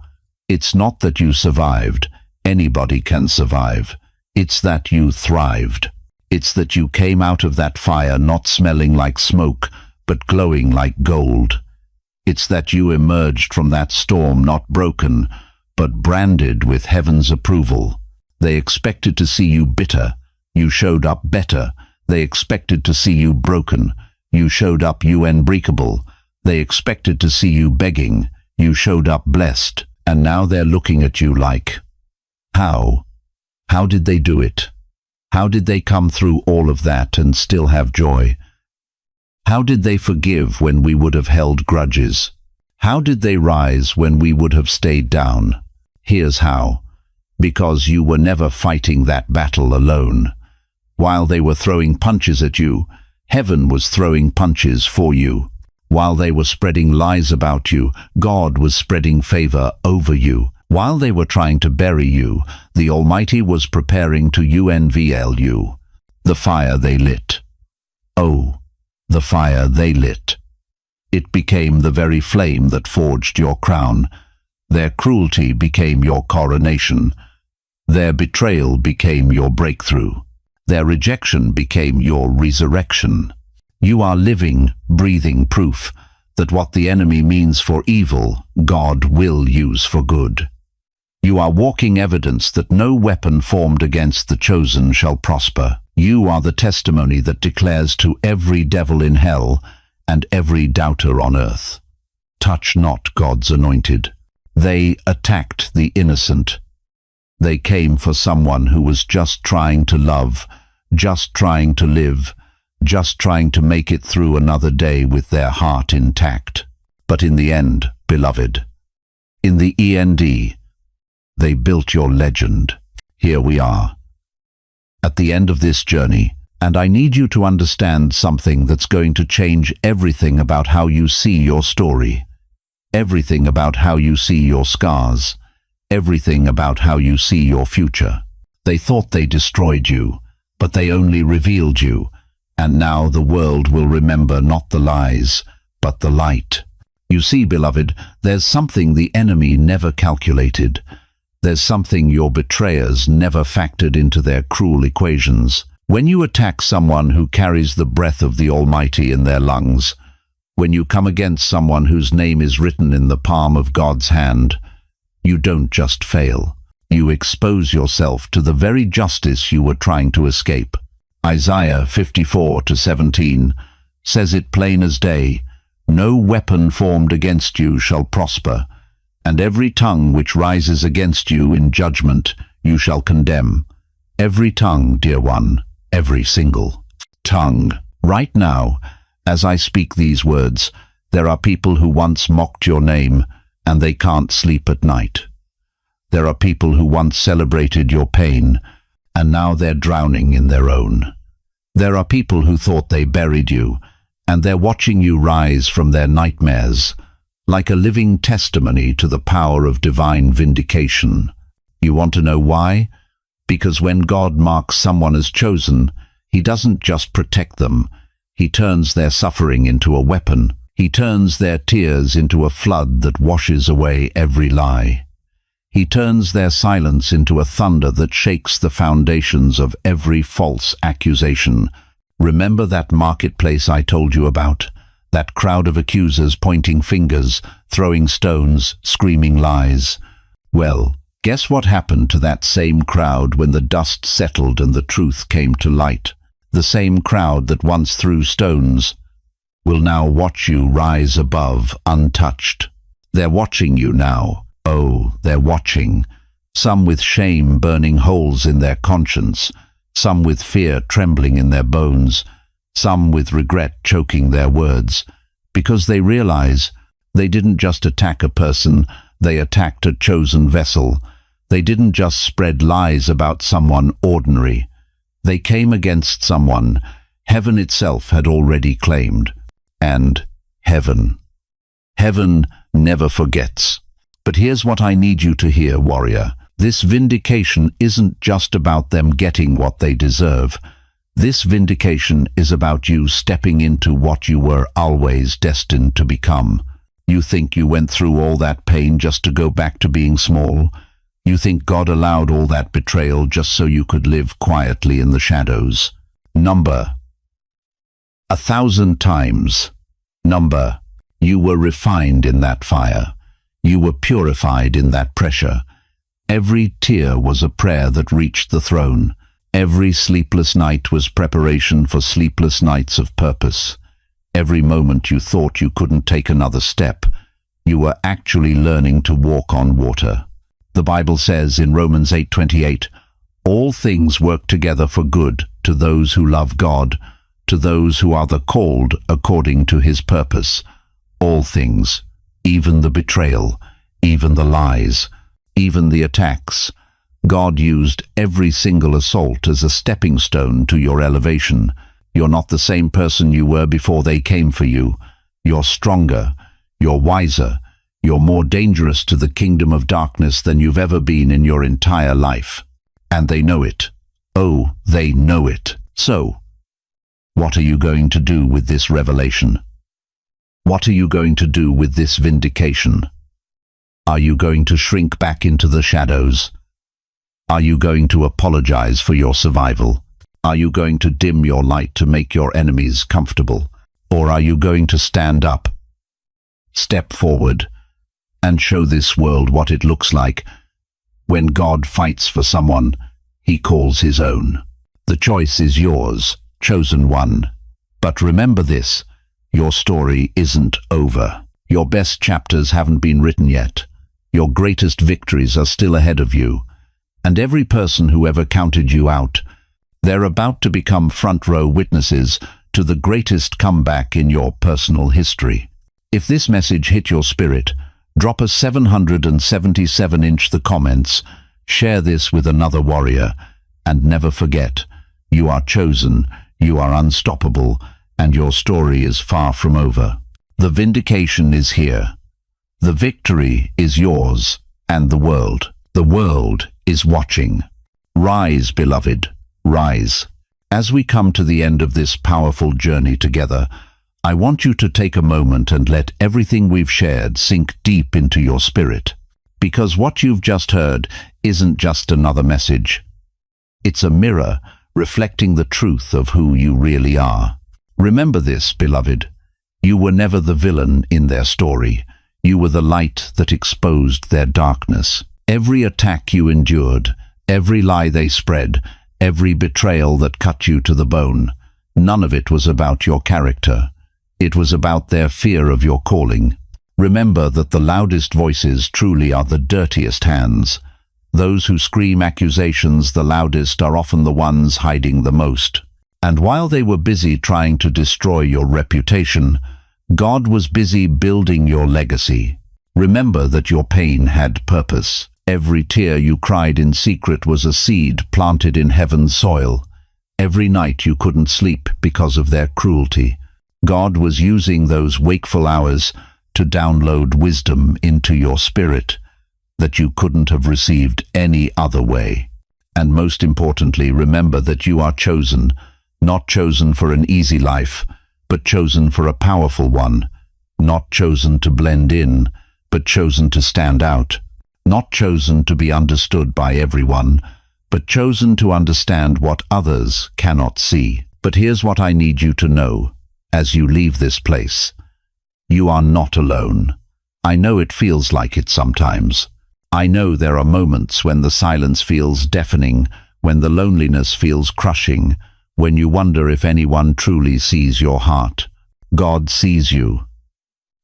It's not that you survived. Anybody can survive. It's that you thrived. It's that you came out of that fire not smelling like smoke, but glowing like gold. It's that you emerged from that storm not broken, but branded with heaven's approval. They expected to see you bitter. You showed up better. They expected to see you broken. You showed up unbreakable. They expected to see you begging. You showed up blessed. And now they're looking at you like, how? How did they do it? How did they come through all of that and still have joy? How did they forgive when we would have held grudges? How did they rise when we would have stayed down? Here's how. Because you were never fighting that battle alone. While they were throwing punches at you, heaven was throwing punches for you. While they were spreading lies about you, God was spreading favor over you. While they were trying to bury you, the Almighty was preparing to unveil you. The fire they lit. Oh, the fire they lit. It became the very flame that forged your crown. Their cruelty became your coronation. Their betrayal became your breakthrough. Their rejection became your resurrection. You are living, breathing proof that what the enemy means for evil, God will use for good. You are walking evidence that no weapon formed against the chosen shall prosper. You are the testimony that declares to every devil in hell and every doubter on earth, touch not God's anointed. They attacked the innocent. They came for someone who was just trying to love, just trying to live, just trying to make it through another day with their heart intact. But in the end, beloved, in the end, they built your legend. Here we are, at the end of this journey, and I need you to understand something that's going to change everything about how you see your story, everything about how you see your scars, everything about how you see your future. They thought they destroyed you, but they only revealed you. And now the world will remember not the lies, but the light. You see, beloved, there's something the enemy never calculated. There's something your betrayers never factored into their cruel equations. When you attack someone who carries the breath of the Almighty in their lungs, when you come against someone whose name is written in the palm of God's hand, you don't just fail. You expose yourself to the very justice you were trying to escape. Isaiah 54:17 says it plain as day, no weapon formed against you shall prosper, and every tongue which rises against you in judgment you shall condemn. Every tongue, dear one, every single tongue. Right now, as I speak these words, there are people who once mocked your name and they can't sleep at night. There are people who once celebrated your pain and now they're drowning in their own. There are people who thought they buried you, and they're watching you rise from their nightmares, like a living testimony to the power of divine vindication. You want to know why? Because when God marks someone as chosen, He doesn't just protect them. He turns their suffering into a weapon. He turns their tears into a flood that washes away every lie. He turns their silence into a thunder that shakes the foundations of every false accusation. Remember that marketplace I told you about? That crowd of accusers pointing fingers, throwing stones, screaming lies. Well, guess what happened to that same crowd when the dust settled and the truth came to light? The same crowd that once threw stones will now watch you rise above, untouched. They're watching you now. Oh, they're watching. Some with shame burning holes in their conscience, some with fear trembling in their bones, some with regret choking their words, because they realize they didn't just attack a person, they attacked a chosen vessel. They didn't just spread lies about someone ordinary. They came against someone heaven itself had already claimed. And heaven never forgets. But here's what I need you to hear, warrior. This vindication isn't just about them getting what they deserve. This vindication is about you stepping into what you were always destined to become. You think you went through all that pain just to go back to being small? You think God allowed all that betrayal just so you could live quietly in the shadows? Number 1,000 times. Number, you were refined in that fire. You were purified in that pressure. Every tear was a prayer that reached the throne. Every sleepless night was preparation for sleepless nights of purpose. Every moment you thought you couldn't take another step, you were actually learning to walk on water. The Bible says in Romans 8:28, all things work together for good to those who love God, to those who are the called according to His purpose. All things, even the betrayal, even the lies, even the attacks. God used every single assault as a stepping stone to your elevation. You're not the same person you were before they came for you. You're stronger, you're wiser, you're more dangerous to the kingdom of darkness than you've ever been in your entire life. And they know it. Oh, they know it. So, what are you going to do with this revelation? What are you going to do with this vindication? Are you going to shrink back into the shadows? Are you going to apologize for your survival? Are you going to dim your light to make your enemies comfortable? Or are you going to stand up, step forward, and show this world what it looks like when God fights for someone He calls His own? The choice is yours, chosen one. But remember this, your story isn't over. Your best chapters haven't been written yet. Your greatest victories are still ahead of you. And every person who ever counted you out, they're about to become front-row witnesses to the greatest comeback in your personal history. If this message hit your spirit, drop a 777-inch the comments, share this with another warrior, and never forget, you are chosen, you are unstoppable, and your story is far from over. The vindication is here. The victory is yours, and the world is watching. Rise, beloved, rise. As we come to the end of this powerful journey together, I want you to take a moment and let everything we've shared sink deep into your spirit. Because what you've just heard isn't just another message. It's a mirror reflecting the truth of who you really are. Remember this, beloved. You were never the villain in their story. You were the light that exposed their darkness. Every attack you endured, every lie they spread, every betrayal that cut you to the bone, none of it was about your character. It was about their fear of your calling. Remember that the loudest voices truly are the dirtiest hands. Those who scream accusations the loudest are often the ones hiding the most. And while they were busy trying to destroy your reputation, God was busy building your legacy. Remember that your pain had purpose. Every tear you cried in secret was a seed planted in heaven's soil. Every night you couldn't sleep because of their cruelty. God was using those wakeful hours to download wisdom into your spirit that you couldn't have received any other way. And most importantly, remember that you are chosen, not chosen for an easy life, but chosen for a powerful one. Not chosen to blend in, but chosen to stand out. Not chosen to be understood by everyone, but chosen to understand what others cannot see. But here's what I need you to know as you leave this place. You are not alone. I know it feels like it sometimes. I know there are moments when the silence feels deafening, when the loneliness feels crushing, when you wonder if anyone truly sees your heart. God sees you.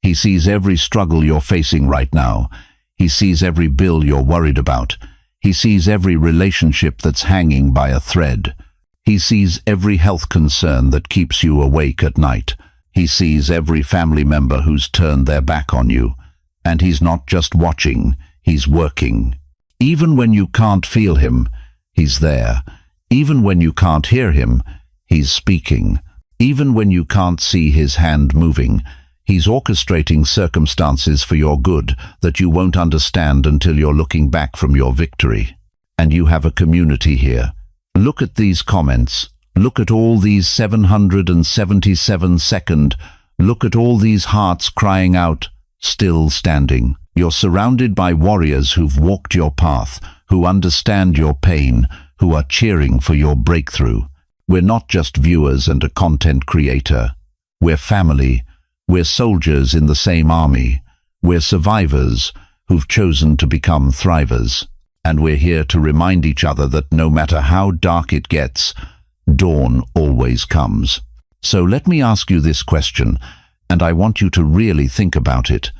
He sees every struggle you're facing right now. He sees every bill you're worried about. He sees every relationship that's hanging by a thread. He sees every health concern that keeps you awake at night. He sees every family member who's turned their back on you. And he's not just watching, he's working. Even when you can't feel him, he's there. Even when you can't hear him, he's speaking. Even when you can't see his hand moving, he's orchestrating circumstances for your good that you won't understand until you're looking back from your victory. And you have a community here. Look at these comments. Look at all these 777 second. Look at all these hearts crying out, still standing. You're surrounded by warriors who've walked your path, who understand your pain, who are cheering for your breakthrough. We're not just viewers and a content creator. We're family. We're soldiers in the same army. We're survivors who've chosen to become thrivers. And we're here to remind each other that no matter how dark it gets, dawn always comes. So let me ask you this question, and I want you to really think about it.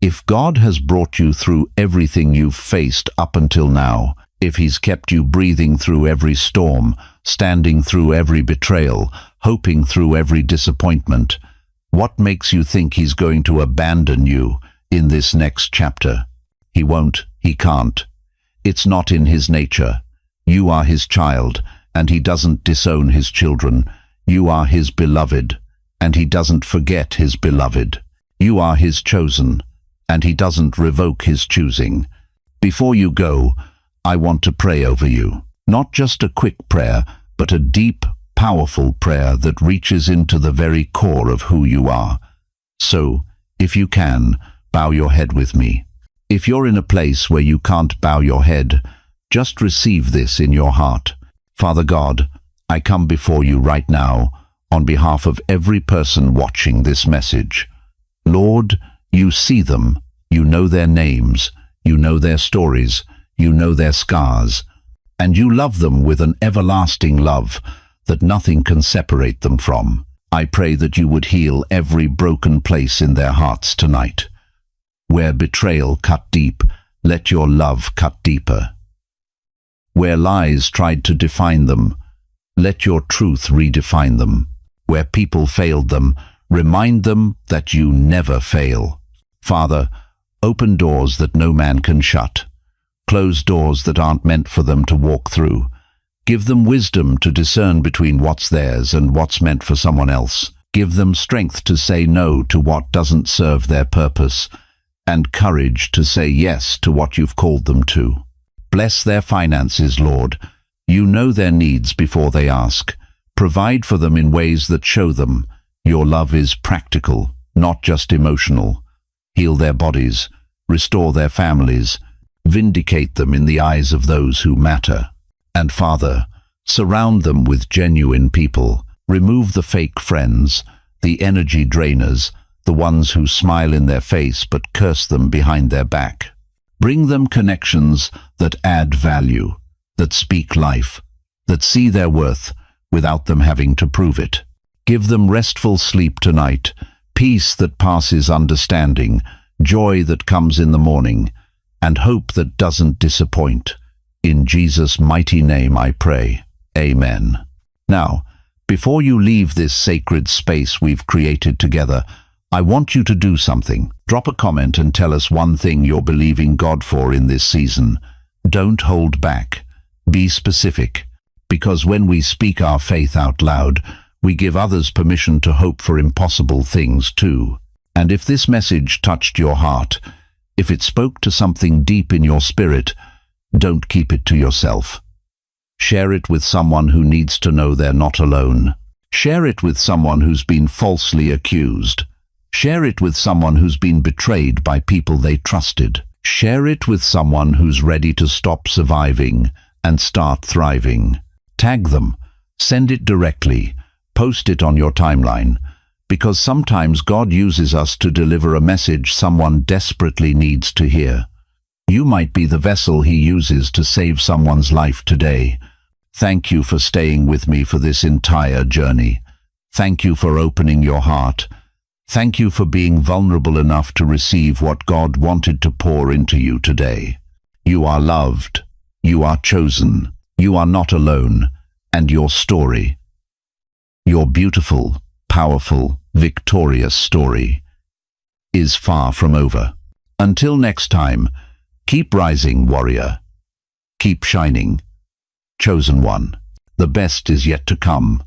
If God has brought you through everything you've faced up until now, if he's kept you breathing through every storm, standing through every betrayal, hoping through every disappointment, what makes you think he's going to abandon you in this next chapter? He won't, he can't. It's not in his nature. You are his child, and he doesn't disown his children. You are his beloved, and he doesn't forget his beloved. You are his chosen, and he doesn't revoke his choosing. Before you go, I want to pray over you. Not just a quick prayer, but a deep, powerful prayer that reaches into the very core of who you are. So, if you can, bow your head with me. If you're in a place where you can't bow your head, just receive this in your heart. Father God, I come before you right now on behalf of every person watching this message. Lord, you see them, you know their names, you know their stories, you know their scars, and you love them with an everlasting love that nothing can separate them from. I pray that you would heal every broken place in their hearts tonight. Where betrayal cut deep, let your love cut deeper. Where lies tried to define them, let your truth redefine them. Where people failed them, remind them that you never fail. Father, open doors that no man can shut. Close doors that aren't meant for them to walk through. Give them wisdom to discern between what's theirs and what's meant for someone else. Give them strength to say no to what doesn't serve their purpose, and courage to say yes to what you've called them to. Bless their finances, Lord. You know their needs before they ask. Provide for them in ways that show them your love is practical, not just emotional. Heal their bodies, restore their families, vindicate them in the eyes of those who matter. And Father, surround them with genuine people. Remove the fake friends, the energy drainers, the ones who smile in their face but curse them behind their back. Bring them connections that add value, that speak life, that see their worth without them having to prove it. Give them restful sleep tonight, peace that passes understanding, joy that comes in the morning, and hope that doesn't disappoint. In Jesus' mighty name I pray. Amen. Now, before you leave this sacred space we've created together, I want you to do something. Drop a comment and tell us one thing you're believing God for in this season. Don't hold back. Be specific. Because when we speak our faith out loud, we give others permission to hope for impossible things too. And if this message touched your heart, if it spoke to something deep in your spirit, don't keep it to yourself. Share it with someone who needs to know they're not alone. Share it with someone who's been falsely accused. Share it with someone who's been betrayed by people they trusted. Share it with someone who's ready to stop surviving and start thriving. Tag them, send it directly, post it on your timeline, because sometimes God uses us to deliver a message someone desperately needs to hear. You might be the vessel He uses to save someone's life today. Thank you for staying with me for this entire journey. Thank you for opening your heart. Thank you for being vulnerable enough to receive what God wanted to pour into you today. You are loved. You are chosen. You are not alone. And your story, your beautiful, powerful, victorious story, is far from over. Until next time, keep rising, warrior. Keep shining, chosen one. The best is yet to come.